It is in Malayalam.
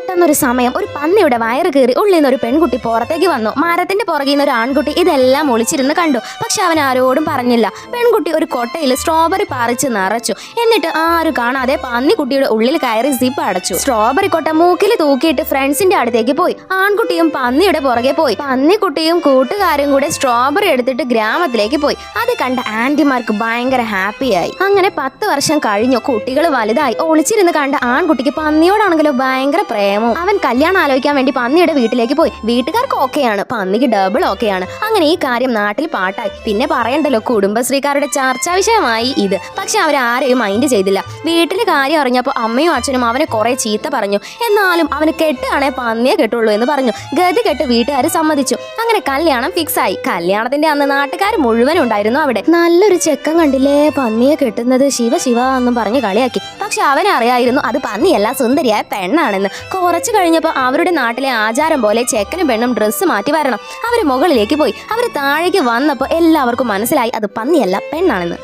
പെട്ടെന്നൊരു സമയം ഒരു പന്നിയുടെ വയറ് കീറി ഉള്ളിൽ നിന്ന് ഒരു പെൺകുട്ടി പുറത്തേക്ക് വന്നു. മരത്തിന്റെ പുറകിൽ നിന്ന് ഒരു ആൺകുട്ടി ഇതെല്ലാം ഒളിച്ചിരുന്ന് കണ്ടു. പക്ഷെ അവൻ ആരോടും പറഞ്ഞില്ല. പെൺകുട്ടി ഒരു കൊട്ടയിൽ സ്ട്രോബെറി പറിച്ച് നിറച്ചു. എന്നിട്ട് ആരും കാണാതെ പന്നിക്കുട്ടിയുടെ ഉള്ളിൽ കയറി സിപ്പ് അടച്ചു. സ്ട്രോബെറി കൊട്ട മൂക്കിൽ തൂക്കിയിട്ട് ഫ്രണ്ട്സിന്റെ അടുത്തേക്ക് പോയി. ആൺകുട്ടിയും പന്നിയുടെ പുറകെ പോയി. പന്നിക്കുട്ടിയും കൂട്ടുകാരും കൂടെ സ്ട്രോബെറി എടുത്തിട്ട് ഗ്രാമത്തിലേക്ക് പോയി. അത് കണ്ട ആന്റിമാർക്ക് ഭയങ്കര ഹാപ്പിയായി. അങ്ങനെ 10 വർഷം കഴിഞ്ഞു. കുട്ടികൾ വലുതായി. ഒളിച്ചിരുന്ന് കണ്ട ആൺകുട്ടിക്ക് പന്നിയോടാണെങ്കിലോ ഭയങ്കര പ്രേമവും. അവൻ കല്യാണം ആലോചിക്കാൻ വേണ്ടി പന്നിയുടെ വീട്ടിലേക്ക് പോയി. വീട്ടുകാർക്ക് ഓക്കെയാണ്, പന്നിക്ക് ഡബിൾ ഓക്കെയാണ്. അങ്ങനെ ഈ കാര്യം നാട്ടിൽ പാട്ടായി. പിന്നെ പറയണ്ടല്ലോ, കുടുംബശ്രീക്കാരുടെ ചർച്ചാ വിഷയമായി ഇത്. പക്ഷെ അവരാരെയും മൈൻഡ് ചെയ്തില്ല. വീട്ടിലെ കാര്യം അറിഞ്ഞപ്പോൾ അമ്മയും അച്ഛനും അവനെ കുറെ ചീത്ത പറഞ്ഞു. എന്നാലും അവന് കെട്ടാണെ പന്നിയെ കെട്ടുള്ളൂ എന്ന് പറഞ്ഞു. ഗതി കെട്ട് വീട്ടുകാർ സമ്മതിച്ചു. അങ്ങനെ കല്യാണം ഫിക്സ് ആയി. കല്യാണത്തിന്റെ അന്ന് നാട്ടുകാർ മുഴുവൻ ഉണ്ടായിരുന്നു അവിടെ. നല്ലൊരു ചെക്കൻ കണ്ടില്ലേ പന്നിയെ കെട്ടുന്നത്, ശിവ ശിവ എന്നും പറഞ്ഞ് കളിയാക്കി. പക്ഷെ അവനറിയായിരുന്നു അത് പന്നിയല്ല, സുന്ദരിയായ പെണ്ണാണെന്ന്. കുറച്ചു കഴിഞ്ഞപ്പോൾ അവരുടെ നാട്ടിലെ ആചാരം പോലെ ചെക്കനും പെണ്ണും ഡ്രസ്സ് മാറ്റി വരണം. അവര് മുകളിലേക്ക് പോയി. അവര് താഴേക്ക് വന്നപ്പോൾ എല്ലാവർക്കും മനസ്സിലായി അത് പന്നിയല്ല, പെണ്ണാണെന്ന്.